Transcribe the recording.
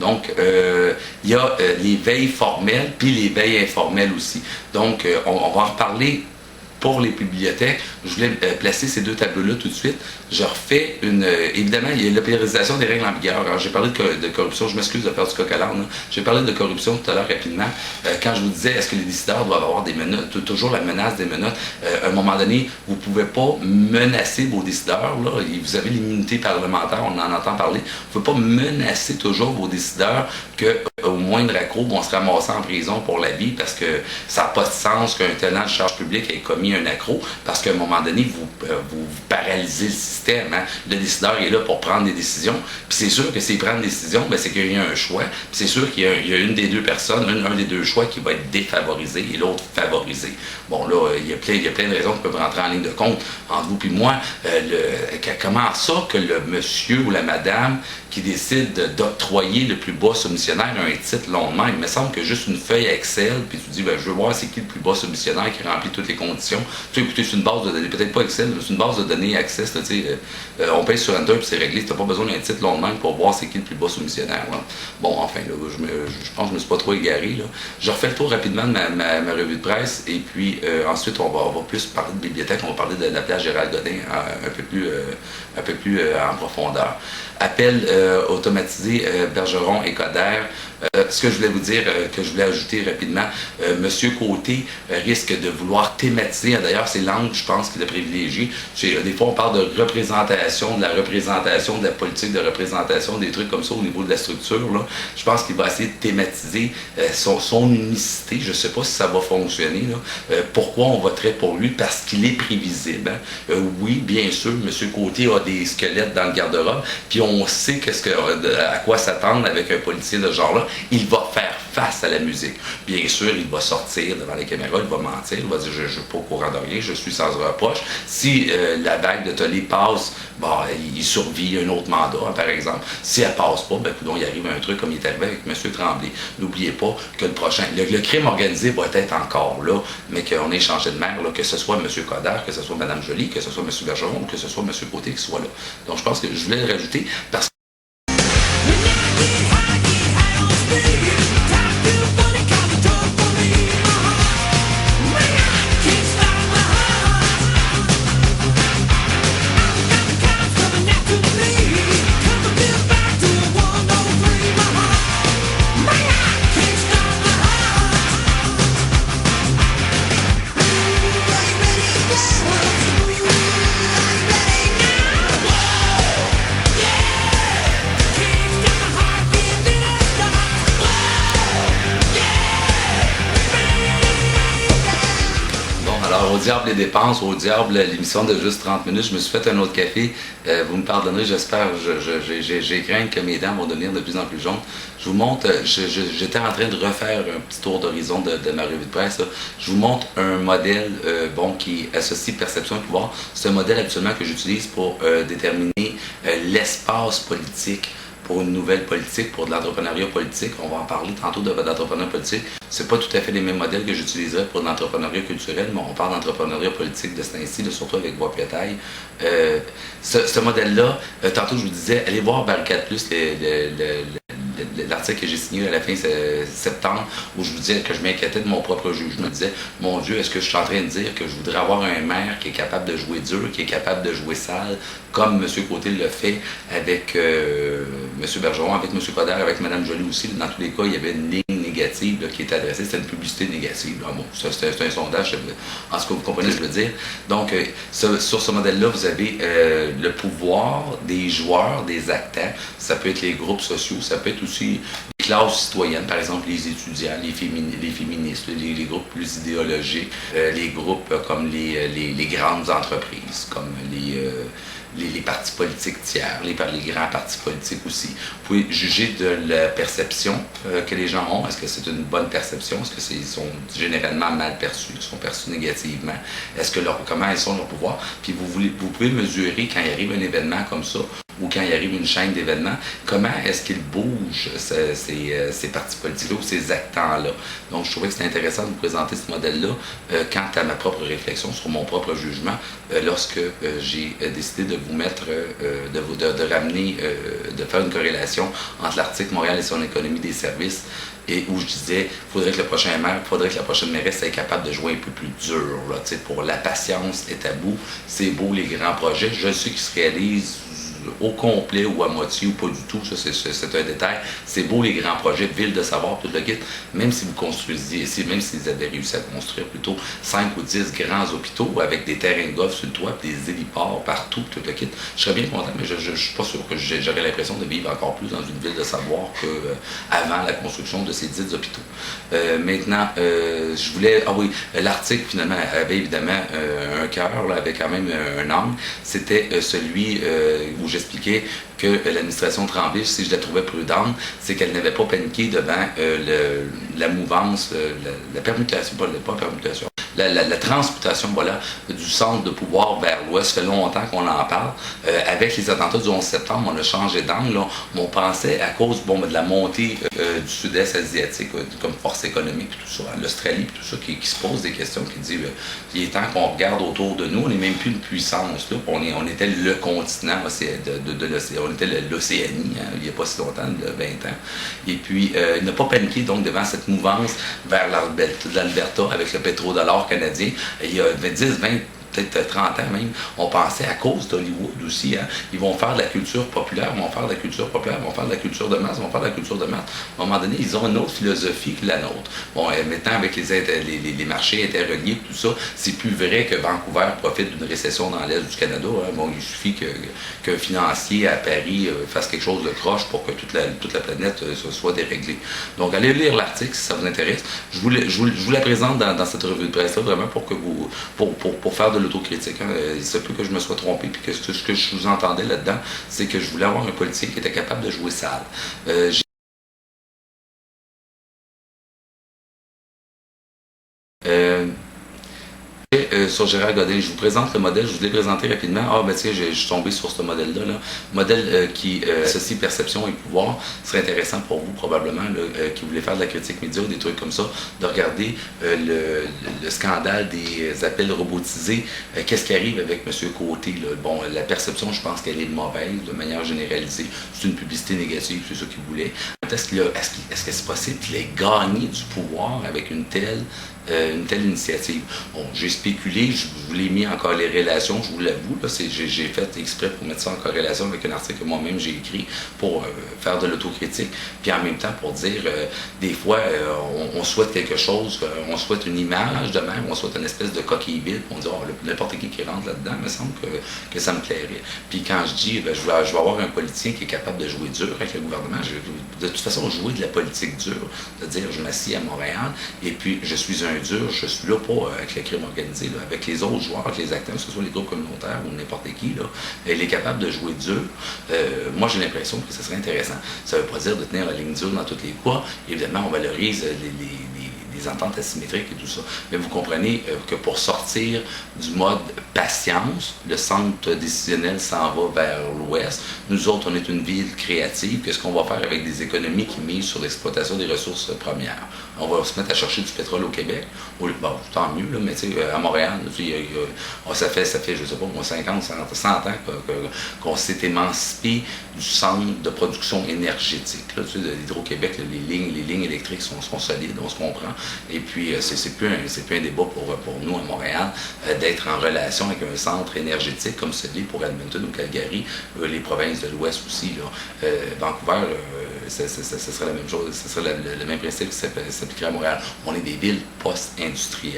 Donc, il y a les veilles formelles, puis les veilles informelles aussi. Donc, on va en reparler pour les bibliothèques. Je voulais placer ces deux tableaux-là tout de suite. Je refais évidemment, il y a l'opérisation des règles en vigueur. Alors, j'ai parlé de corruption, je m'excuse de faire du coq à l'âne. J'ai parlé de corruption tout à l'heure rapidement. Quand je vous disais, est-ce que les décideurs doivent avoir des menottes, toujours la menace des menottes. À un moment donné, vous ne pouvez pas menacer vos décideurs. Là. Vous avez l'immunité parlementaire, on en entend parler. Vous ne pouvez pas menacer toujours vos décideurs qu'au moindre accroc, vont se ramasser en prison pour la vie parce que ça n'a pas de sens qu'un tenant de charge publique ait commis un accroc parce qu'à un moment donné, vous paralysez le système. Hein? Le décideur est là pour prendre des décisions. Puis c'est sûr que s'il prend une décision, ben c'est qu'il y a un choix. Puis c'est sûr qu'il y a une des deux personnes, un des deux choix qui va être défavorisé et l'autre favorisé. Bon, là, il y a plein de raisons qui peuvent rentrer en ligne de compte entre vous et moi. Comment ça que le monsieur ou la madame qui décide d'octroyer le plus bas soumissionnaire un titre long de même? Il me semble que juste une feuille Excel, puis tu dis, ben, je veux voir c'est qui le plus bas soumissionnaire qui remplit toutes les conditions. Tu sais, écoutez, c'est une base de données, peut-être pas Excel, mais c'est une base de données Access. Là, on paye sur Enter, puis c'est réglé. Tu n'as pas besoin d'un titre long de même pour voir c'est qui le plus bas soumissionnaire. Là. Bon, enfin, là, je pense que je ne me suis pas trop égaré. Là. Je refais le tour rapidement de ma revue de presse, et puis ensuite, on va plus parler de bibliothèque, on va parler de la place Gérald Godin un peu plus en profondeur. Appel automatisé Bergeron et Coder. Ce que je voulais vous dire, que je voulais ajouter rapidement, M. Côté risque de vouloir thématiser, d'ailleurs c'est l'angle, je pense, qu'il a privilégié. Des fois on parle de représentation, de la politique de représentation, des trucs comme ça au niveau de la structure. Là. Je pense qu'il va essayer de thématiser son unicité. Je ne sais pas si ça va fonctionner. Là. Pourquoi on voterait pour lui? Parce qu'il est prévisible. Hein. Oui, bien sûr, M. Côté a des squelettes dans le garde-robe, puis on sait à quoi s'attendre avec un politicien de ce genre-là. Il va faire face à la musique. Bien sûr, il va sortir devant les caméras, il va mentir, il va dire « je ne suis pas au courant de rien, je suis sans reproche ». Si la vague de tollé passe, bon, il survit un autre mandat, hein, par exemple. Si elle ne passe pas, ben, il arrive un truc comme il est arrivé avec M. Tremblay. N'oubliez pas que le crime organisé va être encore là, mais qu'on ait changé de maire, là, que ce soit M. Coder, que ce soit Mme Joly, que ce soit M. Bergeron, ou que ce soit M. Côté qui soit là. Donc, je pense que je voulais le rajouter parce que au diable les dépenses, au diable l'émission de juste 30 minutes. Je me suis fait un autre café. Vous me pardonnerez, j'espère. J'ai craint que mes dents vont devenir de plus en plus jaunes. Je vous montre, j'étais en train de refaire un petit tour d'horizon de ma revue de presse. Là. Je vous montre un modèle qui associe perception et pouvoir. C'est un modèle habituellement que j'utilise pour déterminer l'espace politique pour une nouvelle politique, pour de l'entrepreneuriat politique. On va en parler tantôt d'entrepreneuriat politique. C'est pas tout à fait les mêmes modèles que j'utiliserais pour l'entrepreneuriat culturel, mais on parle d'entrepreneuriat politique de ce temps-ci, surtout avec Voix Pietaille. Ce modèle-là, tantôt je vous disais, allez voir Barricade Plus, l'article que j'ai signé à la fin septembre, où je vous disais que je m'inquiétais de mon propre juge. Je me disais, mon Dieu, est-ce que je suis en train de dire que je voudrais avoir un maire qui est capable de jouer dur, qui est capable de jouer sale, comme M. Côté le fait avec M. Bergeron, avec M. Coder, avec Mme Joly aussi. Dans tous les cas, il y avait une ligne négative là, qui était adressée, c'était une publicité négative. Là. Bon, c'était un sondage, en ce que vous comprenez ce que je veux dire. Donc, sur ce modèle-là, vous avez le pouvoir des joueurs, des acteurs. Ça peut être les groupes sociaux, ça peut être aussi les classes citoyennes, par exemple les étudiants, les féministes, les groupes plus idéologiques, les groupes comme les grandes entreprises, comme les partis politiques tiers, les grands partis politiques aussi. Vous pouvez juger de la perception que les gens ont. Est-ce que c'est une bonne perception? Est-ce qu'ils sont généralement mal perçus? Ils sont perçus négativement? Comment ils sont leur pouvoir? Puis vous pouvez mesurer quand il arrive un événement comme ça, ou quand il arrive une chaîne d'événements, comment est-ce qu'ils bougent ces partis politiques-là ou ces actants-là. Donc, je trouvais que c'était intéressant de vous présenter ce modèle-là quant à ma propre réflexion sur mon propre jugement lorsque j'ai décidé de vous mettre, de ramener, de faire une corrélation entre l'article Montréal et son économie des services et où je disais, faudrait que le prochain maire, faudrait que la prochaine mairesse soit capable de jouer un peu plus dur, là, pour la patience est à bout, c'est beau les grands projets, je sais qu'ils se réalisent au complet ou à moitié ou pas du tout, ça c'est un détail. C'est beau les grands projets, ville de savoir, tout le kit, même si vous construisiez, même si vous avez réussi à construire plutôt 5 ou 10 grands hôpitaux avec des terrains de golf sur le toit, des héliports partout, tout le kit, je serais bien content, mais je ne suis pas sûr que j'aurais l'impression de vivre encore plus dans une ville de savoir qu'avant la construction de ces 10 hôpitaux. Maintenant, je voulais, ah oui, l'article finalement avait évidemment un cœur, avait quand même un angle, c'était celui où j'expliquais que l'administration Tremblay, si je la trouvais prudente, c'est qu'elle n'avait pas paniqué devant la mouvance, la permutation, pas permutation, la transmutation voilà, du centre de pouvoir vers l'ouest. Ça fait longtemps qu'on en parle. Avec les attentats du 11 septembre, on a changé d'angle. On pensait, à cause de la montée du sud-est asiatique, comme force économique, tout ça, l'Australie, tout ça, qui se pose des questions, qui dit il est temps qu'on regarde autour de nous. On n'est même plus une puissance. Là. On était le continent de l'océan. On était l'Océanie, il n'y a pas si longtemps, il y a 20 ans. Et puis, il n'a pas paniqué donc devant cette mouvance vers l'Alberta avec le pétrodollar canadien. Il y a 10, 20, peut-être 30 ans même, on pensait à cause d'Hollywood aussi, hein, ils vont faire de la culture populaire, ils vont faire de la culture populaire, ils vont faire de la culture de masse, ils vont faire de la culture de masse. À un moment donné, ils ont une autre philosophie que la nôtre. Bon, maintenant, avec les marchés interreliés, tout ça, c'est plus vrai que Vancouver profite d'une récession dans l'Est du Canada. Hein. Bon, il suffit qu'un financier à Paris fasse quelque chose de croche pour que toute la planète soit déréglée. Donc, allez lire l'article si ça vous intéresse. Je vous la présente dans cette revue de presse-là, vraiment pour que vous, pour faire de l'autocritique. Hein. Il se peut que je me sois trompé, puis que ce que je vous entendais là-dedans, c'est que je voulais avoir un politicien qui était capable de jouer sale. Sur Gérard Godin, je vous présente le modèle, je vous l'ai présenté rapidement. Ah, ben tiens, je suis tombé sur ce modèle-là. Là. Modèle qui associe perception et pouvoir. Ce serait intéressant pour vous, probablement, qui voulez faire de la critique média ou des trucs comme ça, de regarder le scandale des appels robotisés. Qu'est-ce qui arrive avec M. Côté? Là? Bon, la perception, je pense qu'elle est mauvaise, de manière généralisée. C'est une publicité négative, c'est ça qu'il voulait. Est-ce que c'est possible qu'il ait gagné du pouvoir avec une telle initiative? Bon, j'ai spéculé, je vous l'ai mis en corrélation, je vous l'avoue, j'ai fait exprès pour mettre ça en corrélation avec un article que moi-même j'ai écrit pour faire de l'autocritique, puis en même temps pour dire, des fois, on souhaite quelque chose, on souhaite une image de même, on souhaite une espèce de coquille vide, on dit, n'importe qui rentre là-dedans, il me semble que ça me plairait. Puis quand je dis, je vais avoir un politicien qui est capable de jouer dur avec le gouvernement, de toute façon, jouer de la politique dure, c'est-à-dire, je m'assieds à Montréal, et puis je suis un dur, je suis là pas avec le crime organisé, là, avec les autres joueurs, avec les acteurs, que ce soit les groupes communautaires ou n'importe qui, là, il est capable de jouer dur. Moi, j'ai l'impression que ce serait intéressant. Ça ne veut pas dire de tenir la ligne dure dans tous les cas. Évidemment, on valorise les ententes asymétriques et tout ça. Mais vous comprenez que pour sortir du mode patience, le centre décisionnel s'en va vers l'ouest. Nous autres, on est une ville créative. Qu'est-ce qu'on va faire avec des économies qui misent sur l'exploitation des ressources premières? On va se mettre à chercher du pétrole au Québec. Bon, tant mieux, là, mais à Montréal, ça fait, je sais pas, moi, 50, 100 ans qu'on s'est émancipé du centre de production énergétique. Là, de l'Hydro-Québec, les lignes électriques sont solides, on se comprend. Et puis, c'est plus un débat pour nous à Montréal d'être en relation avec un centre énergétique comme celui pour Edmonton ou Calgary, les provinces de l'Ouest aussi. Là. Vancouver, ce serait la même chose, ce serait le même principe qui s'appliquerait à Montréal. On est des villes post-industrielles.